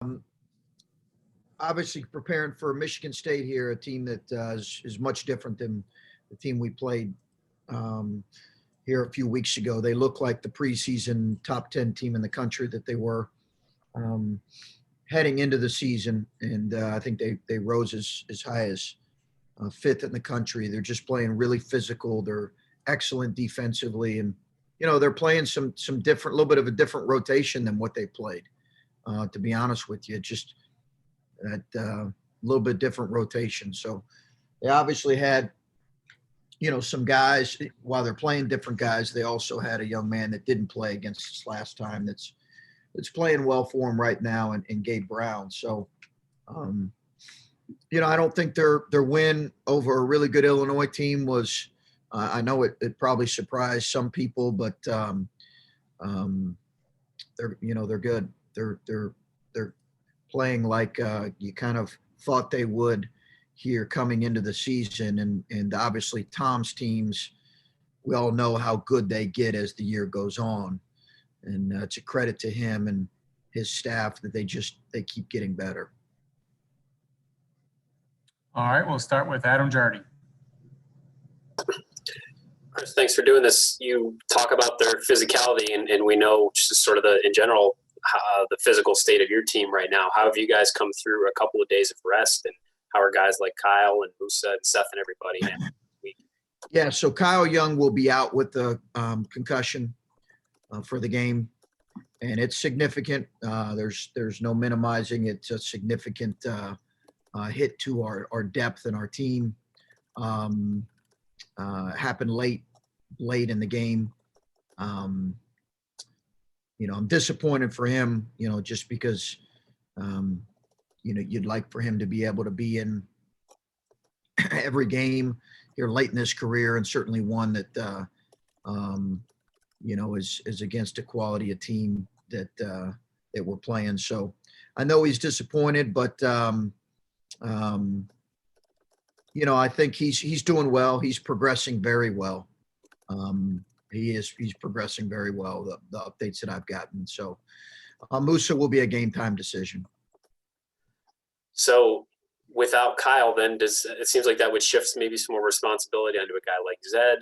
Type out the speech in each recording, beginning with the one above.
Um, Obviously, preparing for Michigan State here, a team that is much different than the team we played um, here a few weeks ago. They look like the preseason top 10 team in the country that they were um, heading into the season. And I think they rose as high as fifth in the country. They're just playing really physical. They're excellent defensively. And, they're playing some different, little bit of a different rotation than what they played. To be honest with you, just that little bit different rotation. So they obviously had, some guys while they're playing different guys. They also had a young man that didn't play against us last time. That's playing well for him right now, and Gabe Brown. So, I don't think their win over a really good Illinois team was. I know it probably surprised some people, but they're good. They're playing like you kind of thought they would here coming into the season, and obviously Tom's teams, we all know how good they get as the year goes on, and it's a credit to him and his staff that they keep getting better. All right, we'll start with Adam Jardy. Chris, thanks for doing this. You talk about their physicality, and we know just sort of in general, the physical state of your team right now. How have you guys come through a couple of days of rest, and how are guys like Kyle and Musa and Seth and everybody? Yeah, so Kyle Young will be out with the concussion for the game, and it's significant. There's no minimizing. It's a significant hit to our depth and our team. Happened late in the game. I'm disappointed for him, just because, you'd like for him to be able to be in every game here late in his career, and certainly one that, is against a quality of team that we're playing. So I know he's disappointed, but, I think he's doing well. He's progressing very well. He's progressing very well, the updates that I've gotten. So Musa will be a game time decision. So without Kyle, then it seems like that would shift maybe some more responsibility onto a guy like Zed.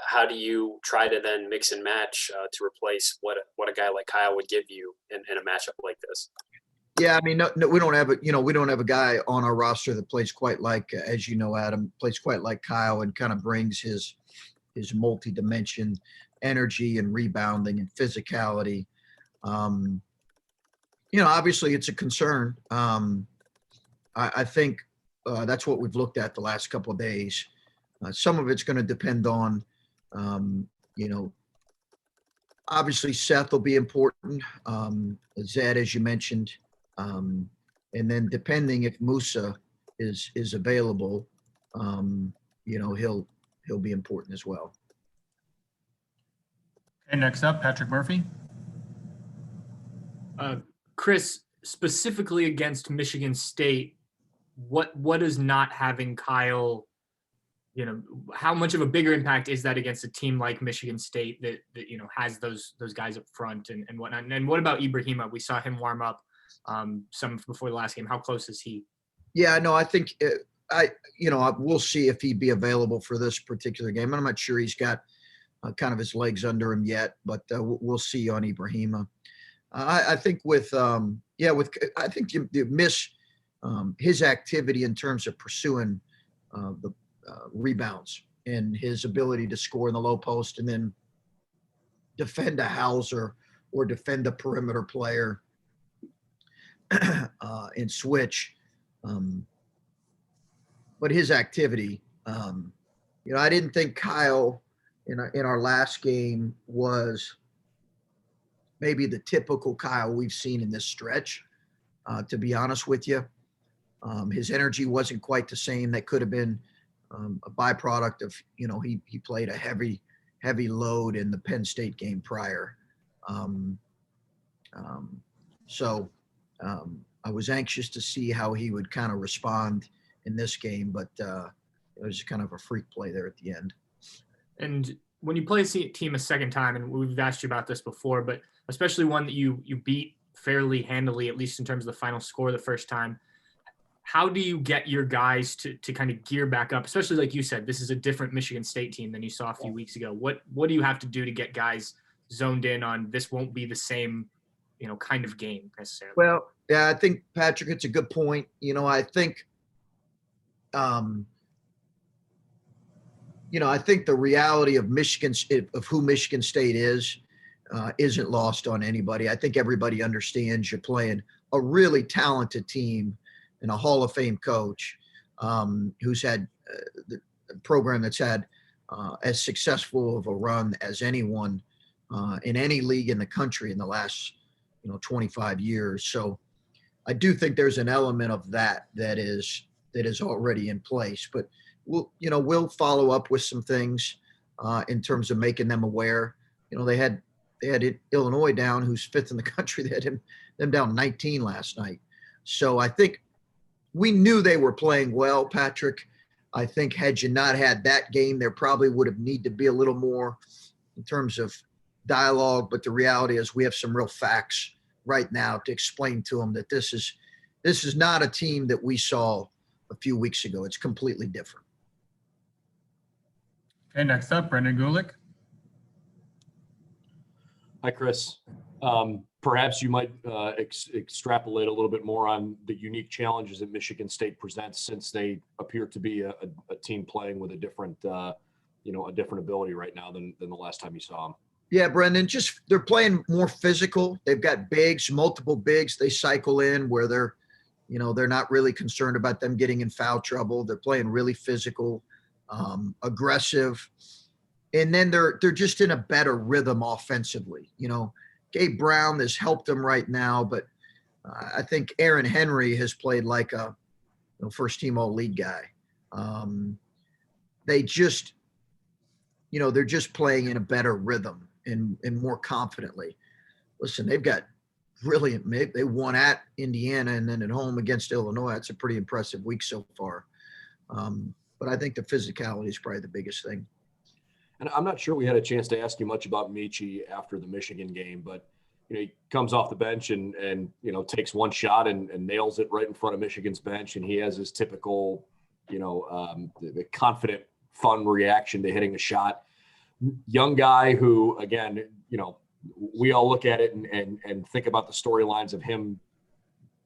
How do you try to then mix and match to replace what a guy like Kyle would give you in a matchup like this? Yeah, I mean, no, we don't have a guy on our roster that plays quite like, as you know, Adam, plays quite like Kyle, and kind of brings his multi-dimension energy and rebounding and physicality. Obviously it's a concern. I think that's what we've looked at the last couple of days. Some of it's going to depend on, obviously Seth will be important. Zed, as you mentioned. And then depending if Musa is available, he'll be important as well. Okay, next up, Patrick Murphy. Chris, specifically against Michigan State, what is not having Kyle, how much of a bigger impact is that against a team like Michigan State that has those guys up front and whatnot? And what about Ibrahima? We saw him warm up some before the last game. How close is he? Yeah, no, I think we'll see if he'd be available for this particular game. I'm not sure he's got kind of his legs under him yet, but we'll see on Ibrahima. I think I think you miss his activity in terms of pursuing the rebounds and his ability to score in the low post and then defend a Hauser or defend a perimeter player and switch. But his activity, I didn't think Kyle in our last game was maybe the typical Kyle we've seen in this stretch, to be honest with you. His energy wasn't quite the same. That could have been a byproduct of, he played a heavy load in the Penn State game prior. So I was anxious to see how he would kind of respond in this game, but it was kind of a freak play there at the end. And when you play a team a second time, and we've asked you about this before, but especially one that you beat fairly handily, at least in terms of the final score the first time. How do you get your guys to kind of gear back up, especially like you said, this is a different Michigan State team than you saw a few weeks ago. What do you have to do to get guys zoned in on this won't be the same, kind of game necessarily? Well, yeah, I think, Patrick, it's a good point. I think, I think the reality of who Michigan State is, isn't lost on anybody. I think everybody understands you're playing a really talented team and a Hall of Fame coach, who's had the program that's had as successful of a run as anyone in any league in the country in the last 25 years. So I do think there's an element of that is already in place. But we'll follow up with some things in terms of making them aware. They had Illinois down, who's fifth in the country. They had them down 19 last night. So I think we knew they were playing well, Patrick. I think had you not had that game, there probably would have need to be a little more in terms of dialogue. But the reality is we have some real facts right now to explain to them that this is not a team that we saw a few weeks ago. It's completely different. Okay, next up, Brendan Gulick. Hi, Chris. Perhaps you might extrapolate a little bit more on the unique challenges that Michigan State presents, since they appear to be a team playing with a different ability right now than the last time you saw them. Yeah, Brendan, they're playing more physical. They've got multiple bigs. They cycle in where they're not really concerned about them getting in foul trouble. They're playing really physical, aggressive. And then they're just in a better rhythm offensively. Gabe Brown has helped them right now, but I think Aaron Henry has played like a first team all league guy. They're just playing in a better rhythm and more confidently. Listen, they've got brilliant. They won at Indiana and then at home against Illinois. That's a pretty impressive week so far. But I think the physicality is probably the biggest thing. And I'm not sure we had a chance to ask you much about Michi after the Michigan game, but he comes off the bench and takes one shot and nails it right in front of Michigan's bench, and he has his typical, the confident, fun reaction to hitting a shot. Young guy who, again, we all look at it and think about the storylines of him.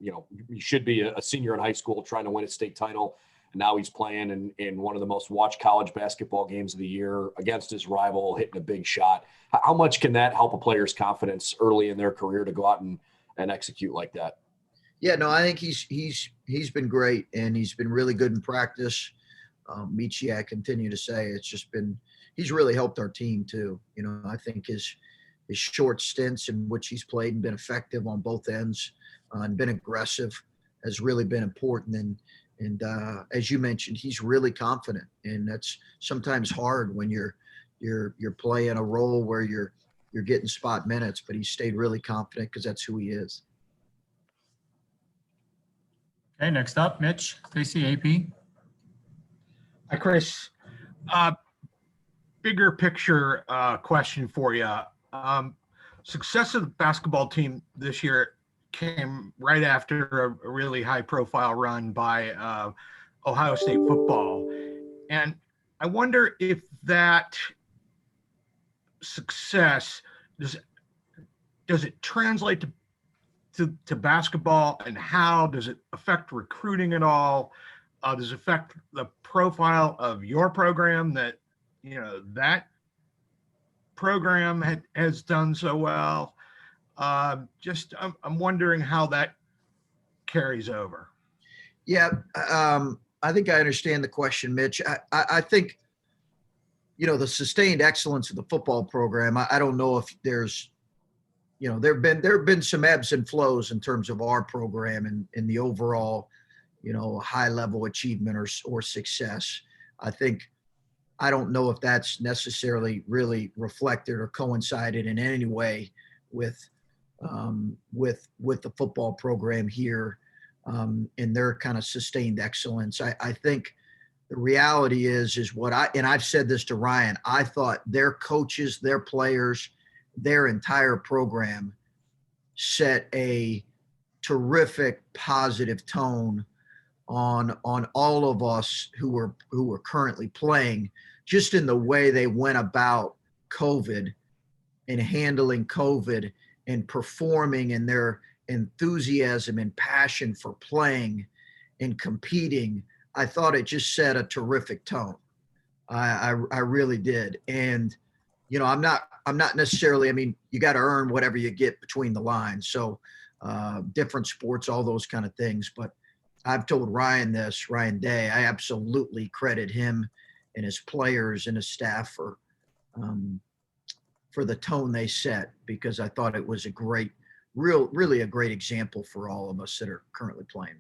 He should be a senior in high school trying to win a state title. And now he's playing in one of the most watched college basketball games of the year against his rival, hitting a big shot. How much can that help a player's confidence early in their career to go out and execute like that? Yeah, no, I think he's been great, and he's been really good in practice. Michi, I continue to say, he's really helped our team too. I think his short stints in which he's played and been effective on both ends and been aggressive has really been important. And as you mentioned, he's really confident, and that's sometimes hard when you're playing a role where you're getting spot minutes. But he's stayed really confident because that's who he is. Okay, next up, Mitch Stacy, AP. Hi, Chris. Bigger picture question for you. Success of the basketball team this year came right after a really high-profile run by Ohio State football. And I wonder if that success, does it translate to basketball, and how does it affect recruiting at all? Does it affect the profile of your program that program has done so well? I'm wondering how that carries over. Yeah, I think I understand the question, Mitch. I think, the sustained excellence of the football program, I don't know if there's, there have been some ebbs and flows in terms of our program and in the overall, high level achievement or success. I don't know if that's necessarily really reflected or coincided in any way with the football program here in their kind of sustained excellence. I think the reality is and I've said this to Ryan, I thought their coaches, their players, their entire program set a terrific positive tone on all of us who were currently playing, just in the way they went about COVID and handling COVID and performing, and their enthusiasm and passion for playing and competing. I thought it just set a terrific tone. I really did. And, you know, I'm not necessarily, I mean, you got to earn whatever you get between the lines. So different sports, all those kind of things. But I've told Ryan Day, I absolutely credit him and his players and his staff for the tone they set, because I thought it was a great, really a great example for all of us that are currently playing.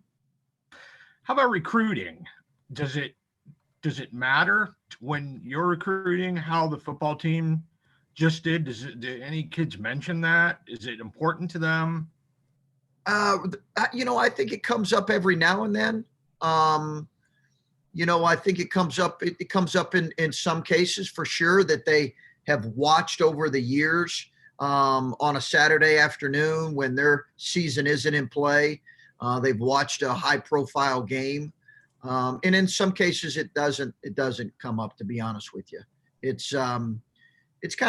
How about recruiting? Does it matter when you're recruiting how the football team just did? Did any kids mention that? Is it important to them? You know, I think it comes up every now and then. You know, I think it comes up in some cases for sure, that they have watched over the years on a Saturday afternoon when their season isn't in play. They've watched a high profile game. And in some cases it doesn't come up, to be honest with you. It's kind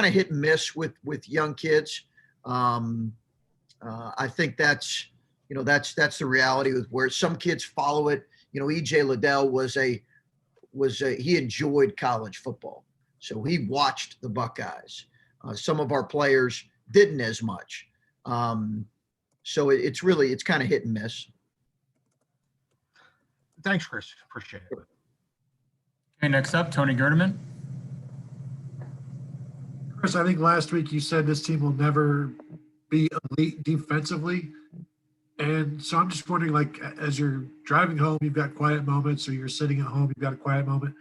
of hit and miss with young kids. I think that's the reality with where some kids follow it. You know, EJ Liddell he enjoyed college football, so he watched the Buckeyes. Some of our players didn't as much. So it's kind of hit and miss. Thanks, Chris. Appreciate it. Okay, next up, Tony Gerdeman. Chris, I think last week you said this team will never be elite defensively. And so I'm just wondering, like, as you're driving home, you've got quiet moments, or you're sitting at home, you've got a quiet moment.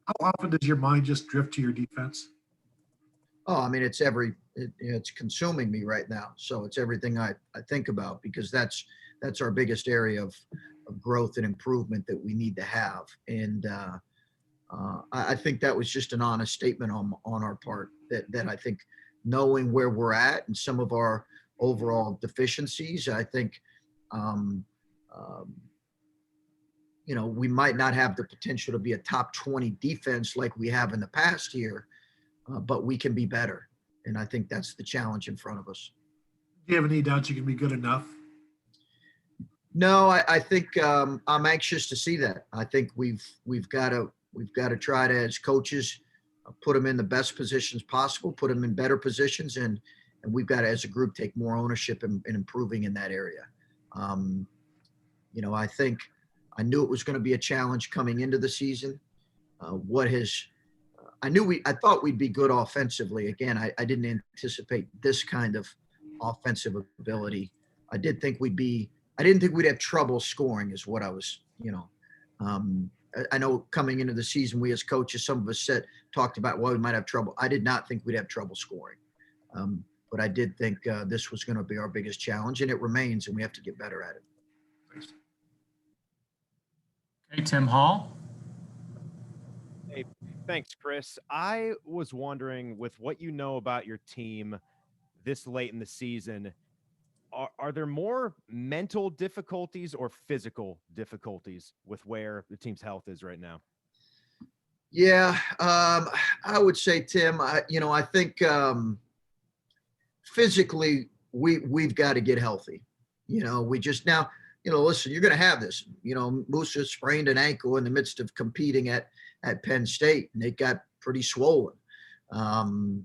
How often does your mind just drift to your defense? Oh, I mean, it's consuming me right now. So it's everything I think about, because that's our biggest area of growth and improvement that we need to have. And I think that was just an honest statement on our part, that I think, knowing where we're at and some of our overall deficiencies, I think, you know, we might not have the potential to be a top 20 defense like we have in the past year, but we can be better. And I think that's the challenge in front of us. Do you have any doubts you can be good enough? No, I think I'm anxious to see that. I think we've got to try to, as coaches, put them in the best positions possible, put them in better positions, and we've got to, as a group, take more ownership in improving in that area. You know, I think I knew it was going to be a challenge coming into the season. I thought we'd be good offensively. Again, I didn't anticipate this kind of offensive ability. I didn't think we'd have trouble scoring, is what I was, you know. I know coming into the season, we as coaches, some of us talked about, well, we might have trouble. I did not think we'd have trouble scoring. But I did think this was going to be our biggest challenge, and it remains, and we have to get better at it. Thanks. Okay, Tim Hall. Hey, thanks, Chris. I was wondering, with what you know about your team this late in the season, are there more mental difficulties or physical difficulties with where the team's health is right now? Yeah, I would say, Tim, I think physically we've got to get healthy. You know, we just now, you know, listen, you're going to have this. You know, Musa sprained an ankle in the midst of competing at Penn State, and it got pretty swollen.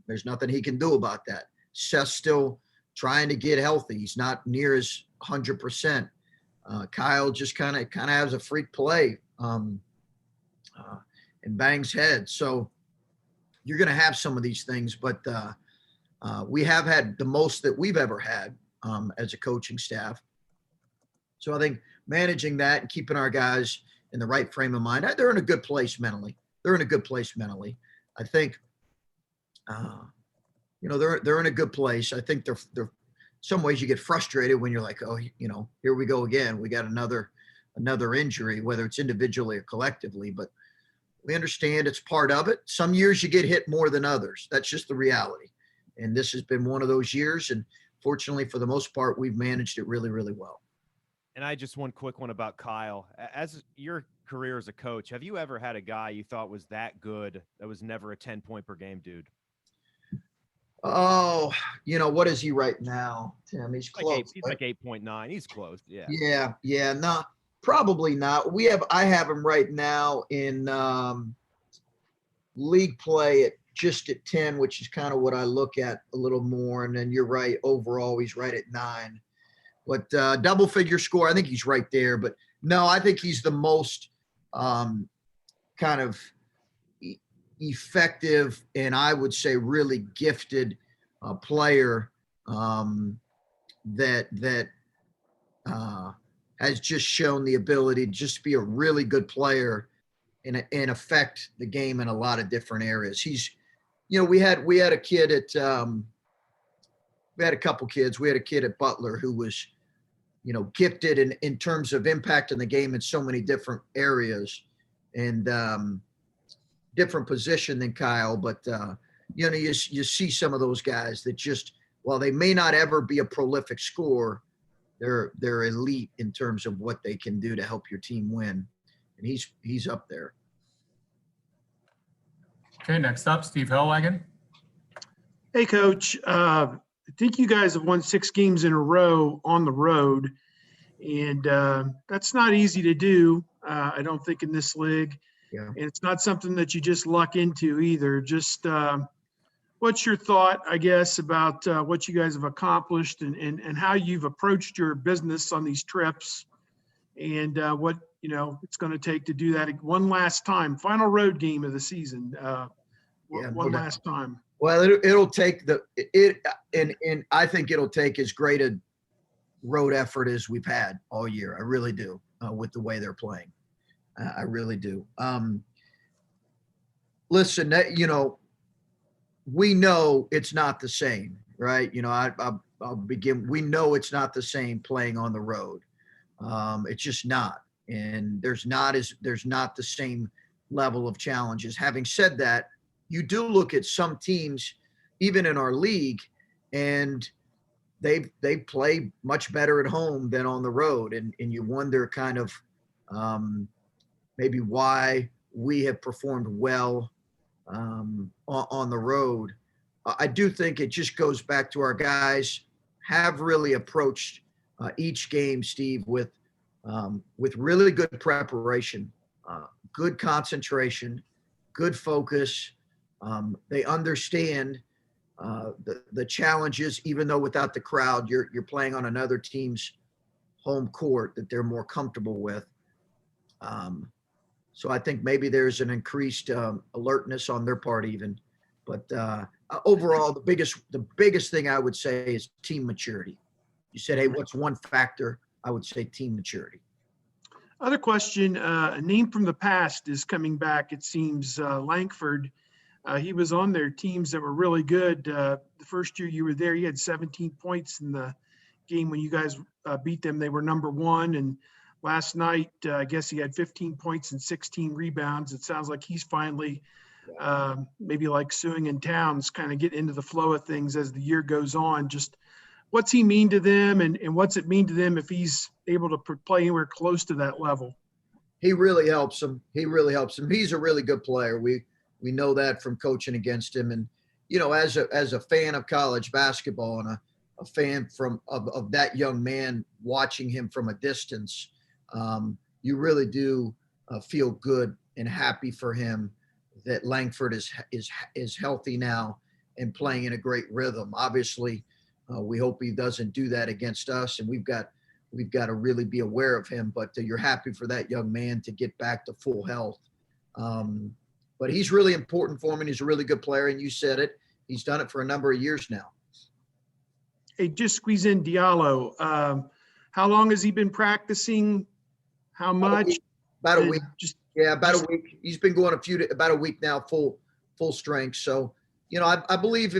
There's nothing he can do about that. Seth's still trying to get healthy. He's not near as 100%. Kyle just kind of has a freak play and bangs head. So you're going to have some of these things, but we have had the most that we've ever had as a coaching staff. So I think managing that and keeping our guys in the right frame of mind, they're in a good place mentally. I think, you know, they're in a good place. I think they're some ways you get frustrated when you're like, oh, you know, here we go again. We got another injury, whether it's individually or collectively, but we understand it's part of it. Some years you get hit more than others. That's just the reality. And this has been one of those years, and fortunately, for the most part, we've managed it really, really well. And I just one quick one about Kyle. As your career as a coach, have you ever had a guy you thought was that good that was never a 10-point per game dude? Oh, what is he right now, Tim? He's close. He's like 8.9. He's close. Yeah. Yeah. No, probably not. I have him right now in league play at 10, which is kind of what I look at a little more. And then you're right. Overall, he's right at 9. But double figure score, I think he's right there. But no, I think he's the most kind of effective and I would say really gifted player that has just shown the ability to just be a really good player and affect the game in a lot of different areas. He's, we had a kid at we had a couple kids. We had a kid at Butler who was, gifted in terms of impact in the game in so many different areas and different position than Kyle. But, you see some of those guys that just, while they may not ever be a prolific scorer, they're elite in terms of what they can do to help your team win. And he's up there. Okay, next up, Steve Hellwagon. Hey, Coach. I think you guys have won 6 games in a row on the road, and that's not easy to do, I don't think, in this league. Yeah. And it's not something that you just luck into either. Just what's your thought, I guess, about what you guys have accomplished and how you've approached your business on these trips and what, it's going to take to do that one last time, final road game of the season, one last time. Well, it'll take and I think it'll take as great a road effort as we've had all year. I really do, with the way they're playing. I really do. Listen, we know it's not the same, right? I'll begin. We know it's not the same playing on the road. It's just not, and there's not the same level of challenges. Having said that, you do look at some teams, even in our league, and they play much better at home than on the road, and you wonder kind of maybe why we have performed well on the road. I do think it just goes back to our guys have really approached each game, Steve, with really good preparation, good concentration, good focus. They understand the challenges, even though without the crowd, you're playing on another team's home court that they're more comfortable with. So I think maybe there's an increased alertness on their part even. But overall, the biggest thing I would say is team maturity. You said, hey, what's one factor? I would say team maturity. Other question, a name from the past is coming back, it seems, Langford. He was on their teams that were really good. The first year you were there, he had 17 points in the game when you guys beat them. They were number 1. And last night, I guess he had 15 points and 16 rebounds. It sounds like he's finally, maybe like Suing and Towns, kind of get into the flow of things as the year goes on. Just what's he mean to them and what's it mean to them if he's able to play anywhere close to that level? He really helps them. He's a really good player. We know that from coaching against him. And, as a fan of college basketball and a fan of that young man watching him from a distance, you really do feel good and happy for him that Langford is healthy now and playing in a great rhythm. Obviously, we hope he doesn't do that against us, and we've got to really be aware of him. But you're happy for that young man to get back to full health. But he's really important for him, and he's a really good player. And you said it; he's done it for a number of years now. Hey, just squeeze in Diallo. How long has he been practicing? How much? About a week. About a week. He's been going about a week now, full strength. So, I believe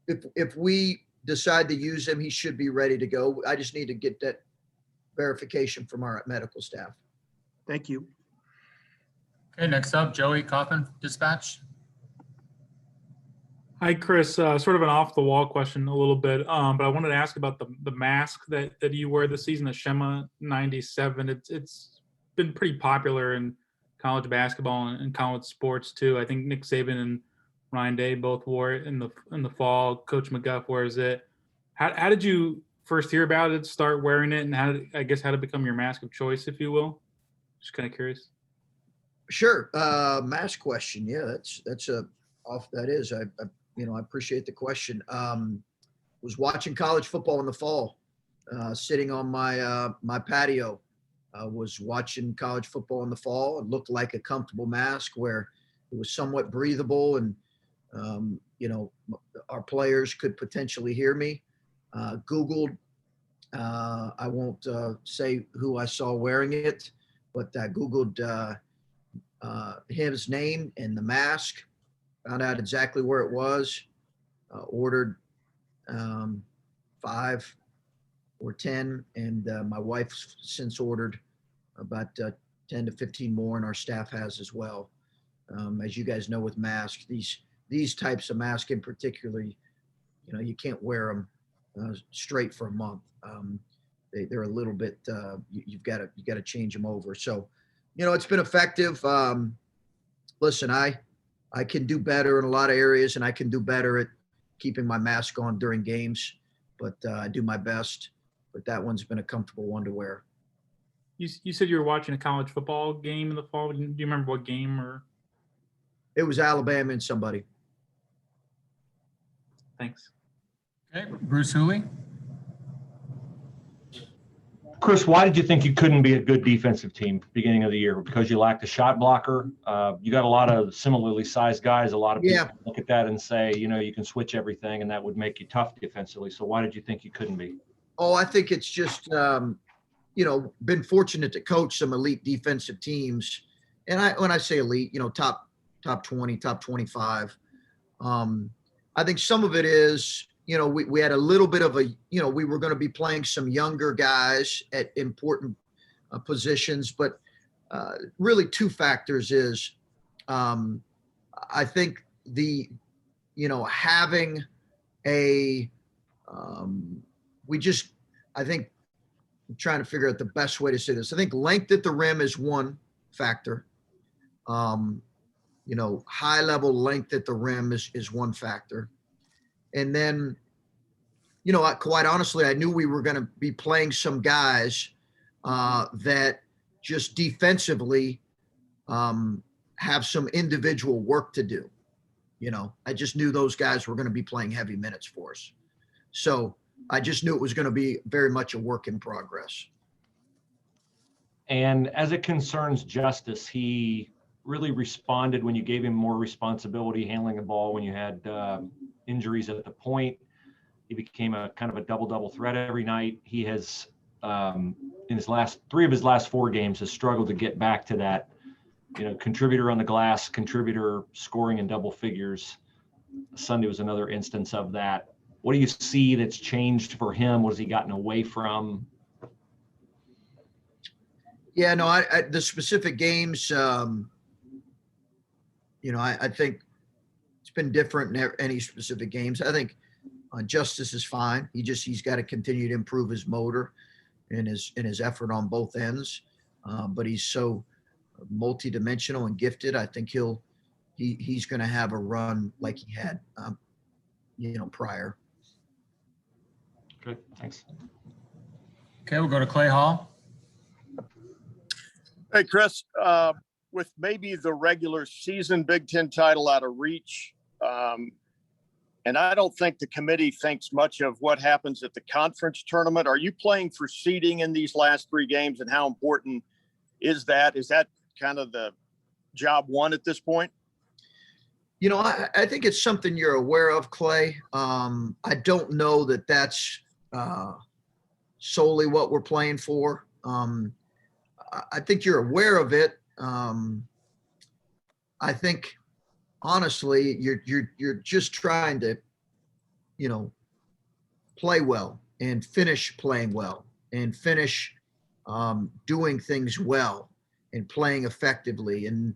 if we decide to use him, he should be ready to go. I just need to get that verification from our medical staff. Thank you. Okay, next up, Joey Coffin, Dispatch. Hi, Chris. Sort of an off-the-wall question a little bit, but I wanted to ask about the mask that you wear this season, the Shema 97. It's been pretty popular in college basketball and college sports too. I think Nick Saban and Ryan Day both wore it in the fall. Coach McGuff wears it. How did you first hear about it, start wearing it, and how did it become your mask of choice, if you will? Just kind of curious. Sure. Mask question. Yeah, that's a off. That is. I appreciate the question. Was watching college football in the fall, sitting on my patio. Was watching college football in the fall. It looked like a comfortable mask where it was somewhat breathable, and our players could potentially hear me. Googled. I won't say who I saw wearing it, but I Googled his name and the mask. Found out exactly where it was. Ordered 5 or 10, and my wife's since ordered about 10 to 15 more, and our staff has as well. As you guys know, with masks, these types of masks in particular, you can't wear them straight for a month. They're a little bit. You've got to change them over. So, it's been effective. Listen, I can do better in a lot of areas, and I can do better at keeping my mask on during games, but I do my best. But that one's been a comfortable one to wear. You said you were watching a college football game in the fall. Do you remember what game or? It was Alabama and somebody. Thanks. Okay, Bruce Hooley. Chris, why did you think you couldn't be a good defensive team beginning of the year? Because you lacked a shot blocker. You got a lot of similarly sized guys. A lot of people look at that and say, you can switch everything, and that would make you tough defensively. So why did you think you couldn't be? Oh, I think it's just, been fortunate to coach some elite defensive teams. And when I say elite, top 20, top 25. I think some of it is, we had a little bit of we were going to be playing some younger guys at important positions, but really two factors is, I think having I think I'm trying to figure out the best way to say this. I think length at the rim is one factor. High level length at the rim is one factor. And then, quite honestly, I knew we were going to be playing some guys that just defensively have some individual work to do. I just knew those guys were going to be playing heavy minutes for us. So I just knew it was going to be very much a work in progress. And as it concerns Justice, he really responded when you gave him more responsibility handling the ball, when you had injuries at the point. He became a kind of a double threat every night. He has, in his three of his last 4 games, has struggled to get back to that, contributor on the glass, contributor scoring in double figures. Sunday was another instance of that. What do you see that's changed for him? What has he gotten away from? Yeah, no, the specific games, I think it's been different in any specific games. I think Justice is fine. He's got to continue to improve his motor and his effort on both ends. But he's so multidimensional and gifted. I think he's going to have a run like he had, prior. Good, thanks. Okay, we'll go to Clay Hall. Hey, Chris, with maybe the regular season Big Ten title out of reach, and I don't think the committee thinks much of what happens at the conference tournament. Are you playing for seeding in these last 3 games, and how important is that? Is that kind of the job one at this point? I think it's something you're aware of, Clay. I don't know that that's solely what we're playing for. I think you're aware of it. I think honestly, you're just trying to, play well and finish playing well and finish doing things well and playing effectively. And,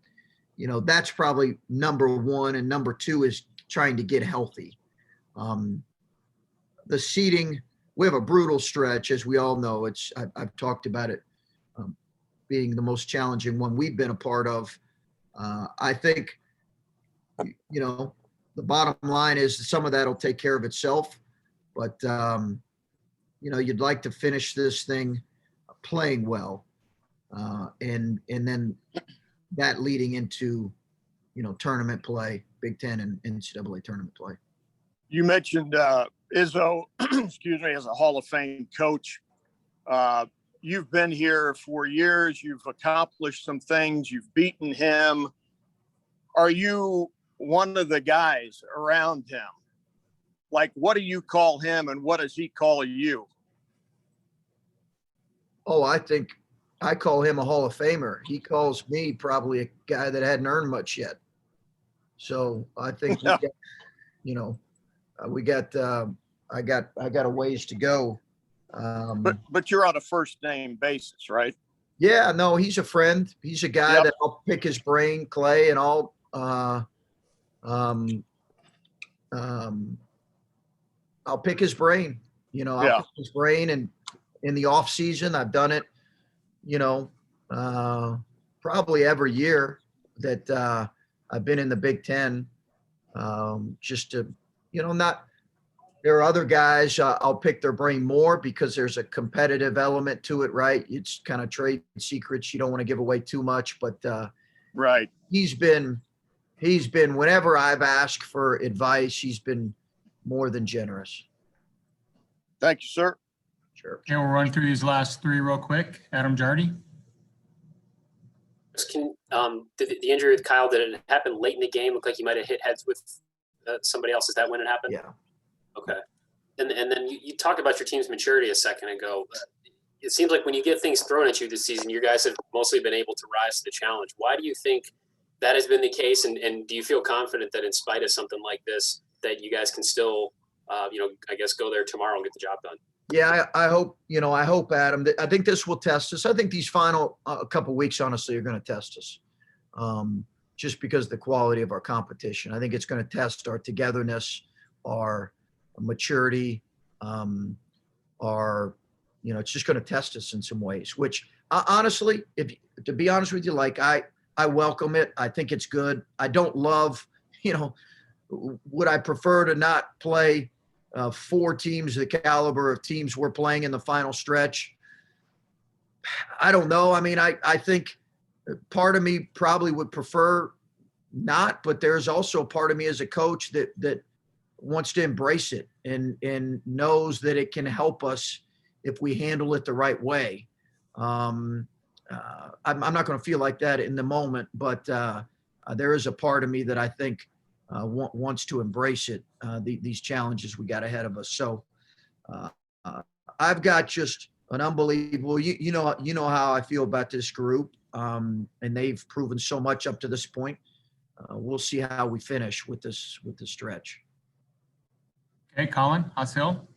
that's probably number one. And number 2 is trying to get healthy. The seeding, we have a brutal stretch, as we all know. I've talked about it being the most challenging one we've been a part of. I think, the bottom line is some of that will take care of itself, but you'd like to finish this thing playing well, and then that leading into tournament play, Big Ten and NCAA tournament play. You mentioned Izzo, excuse me, as a Hall of Fame coach. You've been here for years. You've accomplished some things. You've beaten him. Are you one of the guys around him? Like, what do you call him and what does he call you? Oh, I think I call him a Hall of Famer. He calls me probably a guy that hadn't earned much yet. So I think I got a ways to go. But you're on a first name basis, right? Yeah, no, he's a friend. He's a guy that I'll pick his brain, Clay, and I'll pick his brain. I'll pick his brain, and in the off season, I've done it. Probably every year that I've been in the Big Ten, just to, not. There are other guys I'll pick their brain more because there's a competitive element to it, right? It's kind of trade secrets. You don't want to give away too much, but right. He's been whenever I've asked for advice, he's been more than generous. Thank you, sir. Sure. Okay, we'll run through these last three real quick. Adam Jardy. The injury with Kyle, did it happen late in the game? Looked like you might have hit heads with somebody else. Is that when it happened? Yeah. Okay. And then you talked about your team's maturity a second ago. It seems like when you get things thrown at you this season, you guys have mostly been able to rise to the challenge. Why do you think that has been the case? And do you feel confident that in spite of something like this, that you guys can still, I guess, go there tomorrow and get the job done? Yeah, I hope, Adam, I think this will test us. I think these final couple of weeks, honestly, are going to test us, just because of the quality of our competition. I think it's going to test our togetherness, our maturity, it's just going to test us in some ways, which honestly, to be honest with you, like I welcome it. I think it's good. I don't love, would I prefer to not play 4 teams the caliber of teams we're playing in the final stretch? I don't know. I mean, I think part of me probably would prefer not, but there's also a part of me as a coach that wants to embrace it and knows that it can help us if we handle it the right way. I'm not going to feel like that in the moment, but there is a part of me that I think wants to embrace it, these challenges we got ahead of us. So I've got just an unbelievable, you know how I feel about this group, and they've proven so much up to this point. We'll see how we finish with this stretch. Okay, Colin Hasil.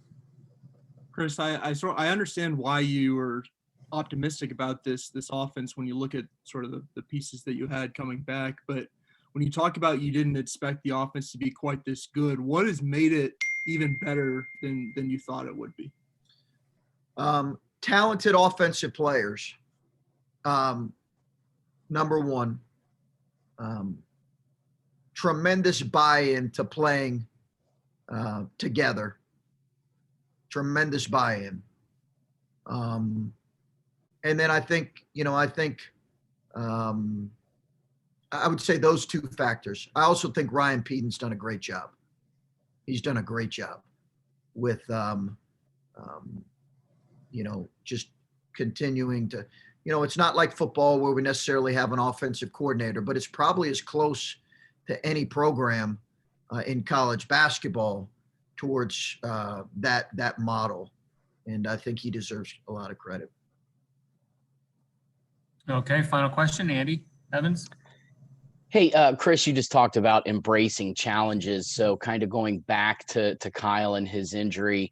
Chris, I understand why you were optimistic about this offense when you look at sort of the pieces that you had coming back. But when you talk about you didn't expect the offense to be quite this good, what has made it even better than you thought it would be? Talented offensive players. Number one, tremendous buy-in to playing together. Tremendous buy-in. And then I think I would say those two factors. I also think Ryan Pedon's done a great job. He's done a great job with, just continuing to, it's not like football where we necessarily have an offensive coordinator, but it's probably as close to any program in college basketball towards that model. And I think he deserves a lot of credit. Okay, final question, Andy Evans. Hey, Chris, you just talked about embracing challenges. So kind of going back to Kyle and his injury,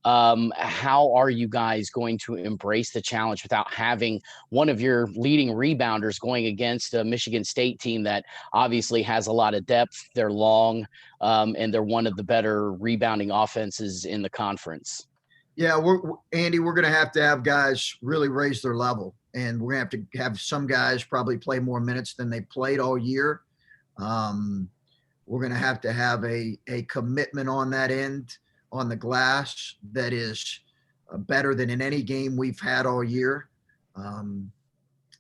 How are you guys going to embrace the challenge without having one of your leading rebounders going against a Michigan State team that obviously has a lot of depth? They're long, and they're one of the better rebounding offenses in the conference. Yeah, Andy, we're going to have guys really raise their level, and we're going to have some guys probably play more minutes than they played all year. We're going to have a commitment on that end on the glass that is better than in any game we've had all year.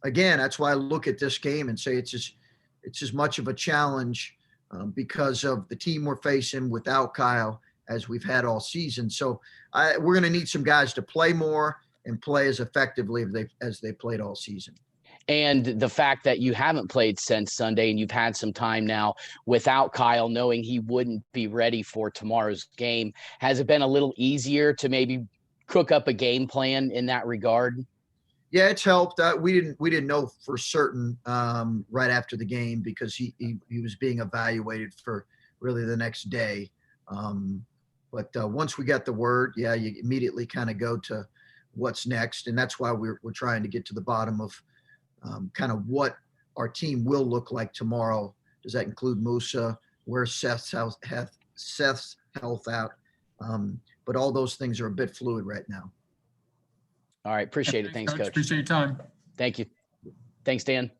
Again, that's why I look at this game and say it's as much of a challenge because of the team we're facing without Kyle as we've had all season. So we're going to need some guys to play more and play as effectively as they played all season. And the fact that you haven't played since Sunday and you've had some time now without Kyle, knowing he wouldn't be ready for tomorrow's game, has it been a little easier to maybe cook up a game plan in that regard? Yeah, it's helped. We didn't know for certain right after the game because he was being evaluated for really the next day. But once we got the word, yeah, you immediately kind of go to what's next, and that's why we're trying to get to the bottom of kind of what our team will look like tomorrow. Does that include Musa? Where's Seth's health out? But all those things are a bit fluid right now. All right. Appreciate it. Thanks, Coach. Appreciate your time. Thank you. Thanks, Dan.